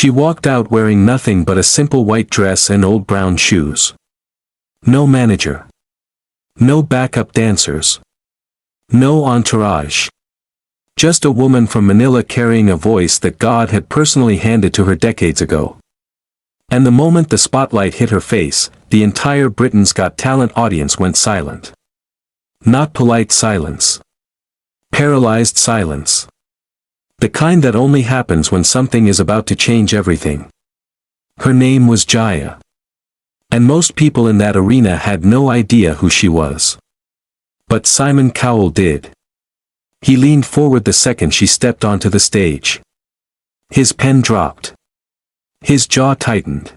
She walked out wearing nothing but a simple white dress and old brown shoes. No manager. No backup dancers. No entourage. Just a woman from Manila carrying a voice that God had personally handed to her decades ago. And the moment the spotlight hit her face, the entire Britain's Got Talent audience went silent. Not polite silence. Paralyzed silence. The kind that only happens when something is about to change everything. Her name was Jaya. And most people in that arena had no idea who she was. But Simon Cowell did. He leaned forward the second she stepped onto the stage. His pen dropped. His jaw tightened.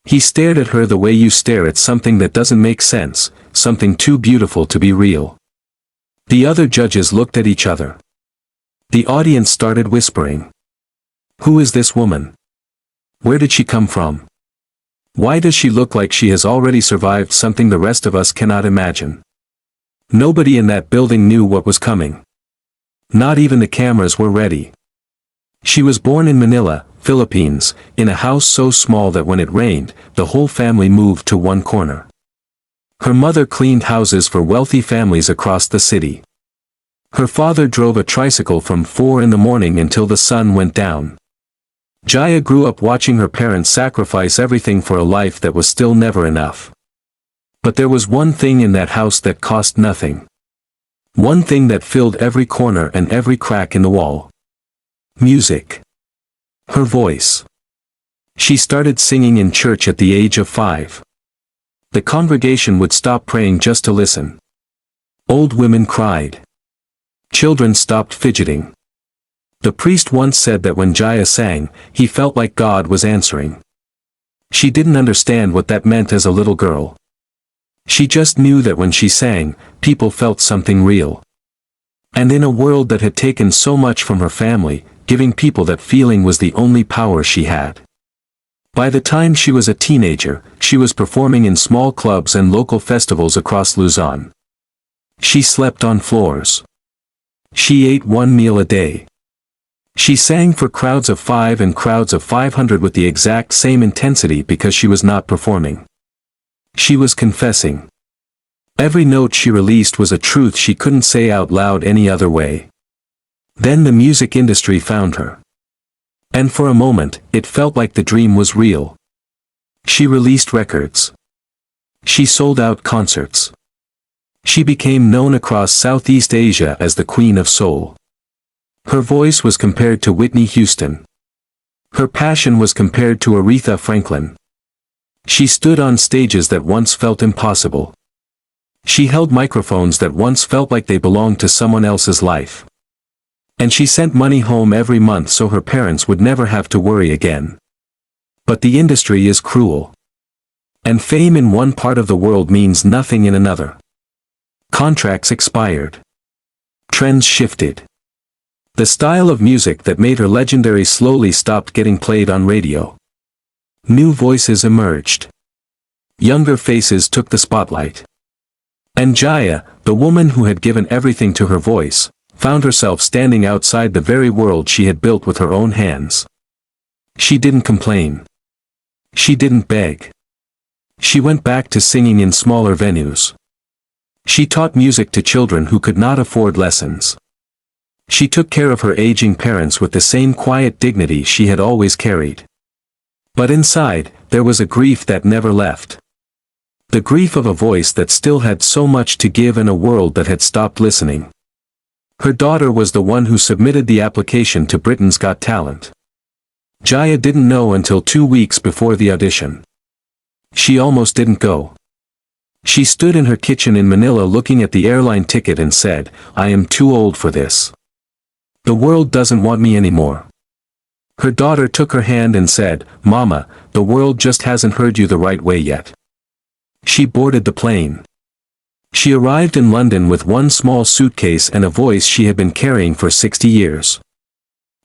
He stared at her the way you stare at something that doesn't make sense, something too beautiful to be real. The other judges looked at each other. The audience started whispering. Who is this woman? Where did she come from? Why does she look like she has already survived something the rest of us cannot imagine? Nobody in that building knew what was coming. Not even the cameras were ready. She was born in Manila, Philippines, in a house so small that when it rained, the whole family moved to one corner. Her mother cleaned houses for wealthy families across the city. Her father drove a tricycle from 4 in the morning until the sun went down. Jaya grew up watching her parents sacrifice everything for a life that was still never enough. But there was one thing in that house that cost nothing. One thing that filled every corner and every crack in the wall. Music. Her voice. She started singing in church at the age of 5. The congregation would stop praying just to listen. Old women cried. Children stopped fidgeting. The priest once said that when Jaya sang, he felt like God was answering. She didn't understand what that meant as a little girl. She just knew that when she sang, people felt something real. And in a world that had taken so much from her family, giving people that feeling was the only power she had. By the time she was a teenager, she was performing in small clubs and local festivals across Luzon. She slept on floors. She ate one meal a day. She sang for crowds of 5 and crowds of 500 with the exact same intensity because she was not performing. She was confessing. Every note she released was a truth she couldn't say out loud any other way. Then the music industry found her. And for a moment, it felt like the dream was real. She released records. She sold out concerts. She became known across Southeast Asia as the Queen of Soul. Her voice was compared to Whitney Houston. Her passion was compared to Aretha Franklin. She stood on stages that once felt impossible. She held microphones that once felt like they belonged to someone else's life. And she sent money home every month so her parents would never have to worry again. But the industry is cruel. And fame in one part of the world means nothing in another. Contracts expired. Trends shifted. The style of music that made her legendary slowly stopped getting played on radio. New voices emerged. Younger faces took the spotlight. And Jaya, the woman who had given everything to her voice, found herself standing outside the very world she had built with her own hands. She didn't complain. She didn't beg. She went back to singing in smaller venues. She taught music to children who could not afford lessons. She took care of her aging parents with the same quiet dignity she had always carried. But inside, there was a grief that never left. The grief of a voice that still had so much to give in a world that had stopped listening. Her daughter was the one who submitted the application to Britain's Got Talent. Jaya didn't know until 2 weeks before the audition. She almost didn't go. She stood in her kitchen in Manila looking at the airline ticket and said, "I am too old for this. The world doesn't want me anymore." Her daughter took her hand and said, "Mama, the world just hasn't heard you the right way yet." She boarded the plane. She arrived in London with one small suitcase and a voice she had been carrying for 60 years.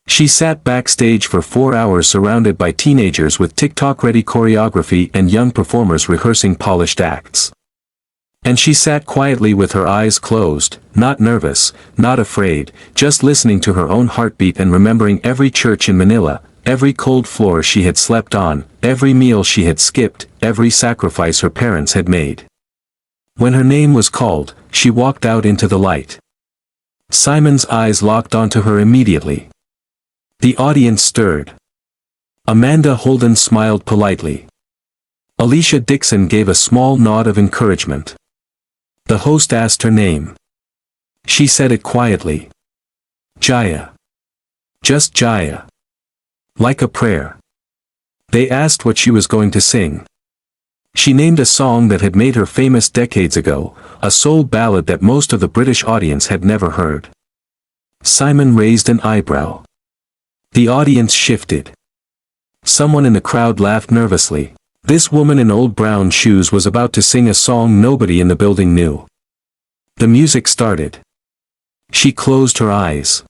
She sat backstage for 4 hours surrounded by teenagers with TikTok-ready choreography and young performers rehearsing polished acts. And she sat quietly with her eyes closed, not nervous, not afraid, just listening to her own heartbeat and remembering every church in Manila, every cold floor she had slept on, every meal she had skipped, every sacrifice her parents had made. When her name was called, she walked out into the light. Simon's eyes locked onto her immediately. The audience stirred. Amanda Holden smiled politely. Alicia Dixon gave a small nod of encouragement. The host asked her name. She said it quietly. Jaya. Just Jaya. Like a prayer. They asked what she was going to sing. She named a song that had made her famous decades ago, a soul ballad that most of the British audience had never heard. Simon raised an eyebrow. The audience shifted. Someone in the crowd laughed nervously. This woman in old brown shoes was about to sing a song nobody in the building knew. The music started. She closed her eyes.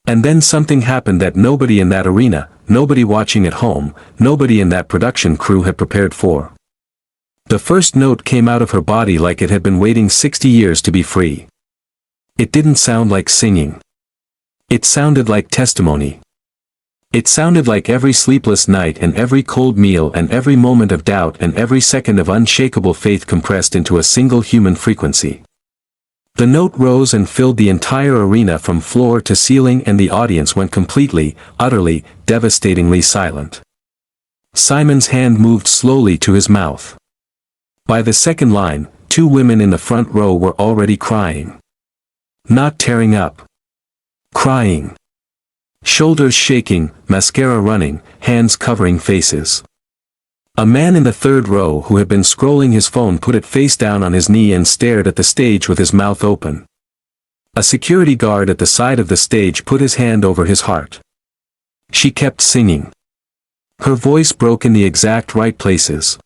And then something happened that nobody in that arena, nobody watching at home, nobody in that production crew had prepared for. The first note came out of her body like it had been waiting 60 years to be free. It didn't sound like singing. It sounded like testimony. It sounded like every sleepless night and every cold meal and every moment of doubt and every second of unshakable faith compressed into a single human frequency. The note rose and filled the entire arena from floor to ceiling, and the audience went completely, utterly, devastatingly silent. Simon's hand moved slowly to his mouth. By the second line, 2 women in the front row were already crying. Not tearing up. Crying. Shoulders shaking, mascara running, hands covering faces. A man in the third row who had been scrolling his phone put it face down on his knee and stared at the stage with his mouth open. A security guard at the side of the stage put his hand over his heart. She kept singing. Her voice broke in the exact right places.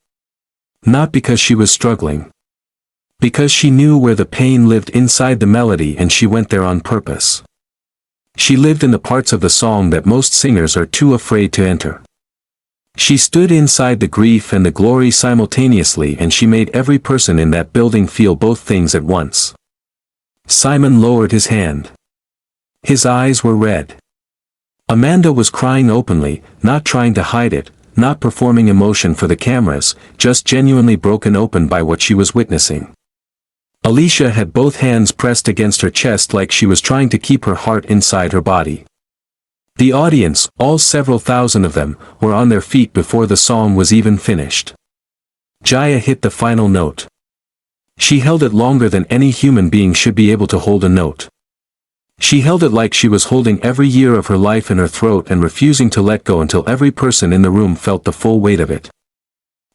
Not because she was struggling. Because she knew where the pain lived inside the melody, and she went there on purpose. She lived in the parts of the song that most singers are too afraid to enter. She stood inside the grief and the glory simultaneously, and she made every person in that building feel both things at once. Simon lowered his hand. His eyes were red. Amanda was crying openly, not trying to hide it, not performing emotion for the cameras, just genuinely broken open by what she was witnessing. Alicia had both hands pressed against her chest like she was trying to keep her heart inside her body. The audience, all several thousand of them, were on their feet before the song was even finished. Jaya hit the final note. She held it longer than any human being should be able to hold a note. She held it like she was holding every year of her life in her throat and refusing to let go until every person in the room felt the full weight of it.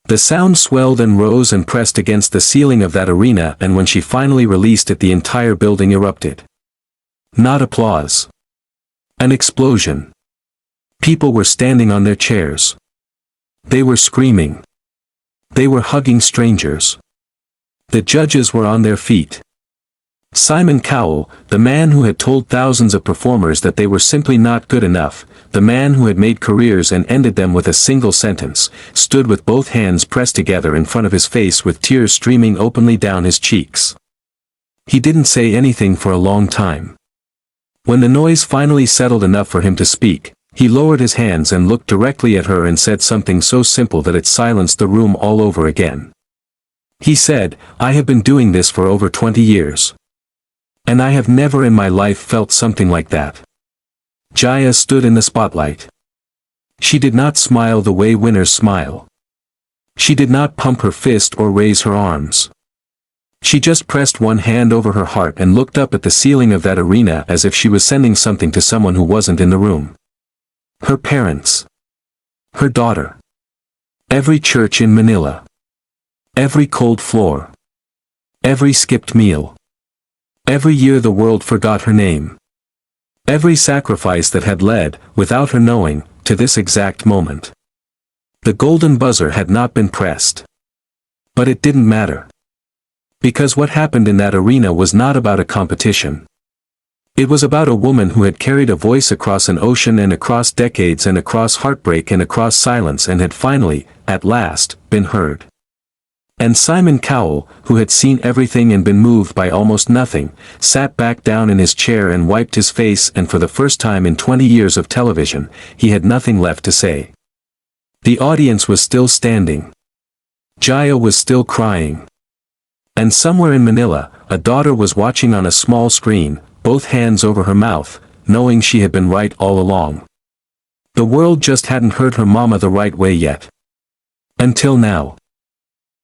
The sound swelled and rose and pressed against the ceiling of that arena, and when she finally released it, the entire building erupted. Not applause. An explosion. People were standing on their chairs. They were screaming. They were hugging strangers. The judges were on their feet. Simon Cowell, the man who had told thousands of performers that they were simply not good enough, the man who had made careers and ended them with a single sentence, stood with both hands pressed together in front of his face with tears streaming openly down his cheeks. He didn't say anything for a long time. When the noise finally settled enough for him to speak, he lowered his hands and looked directly at her and said something so simple that it silenced the room all over again. He said, "I have been doing this for over 20 years. And I have never in my life felt something like that." Jaya stood in the spotlight. She did not smile the way winners smile. She did not pump her fist or raise her arms. She just pressed one hand over her heart and looked up at the ceiling of that arena as if she was sending something to someone who wasn't in the room. Her parents. Her daughter. Every church in Manila. Every cold floor. Every skipped meal. Every year the world forgot her name. Every sacrifice that had led, without her knowing, to this exact moment. The golden buzzer had not been pressed. But it didn't matter. Because what happened in that arena was not about a competition. It was about a woman who had carried a voice across an ocean and across decades and across heartbreak and across silence and had finally, at last, been heard. And Simon Cowell, who had seen everything and been moved by almost nothing, sat back down in his chair and wiped his face, and for the first time in 20 years of television, he had nothing left to say. The audience was still standing. Jaya was still crying. And somewhere in Manila, a daughter was watching on a small screen, both hands over her mouth, knowing she had been right all along. The world just hadn't heard her mama the right way yet. Until now.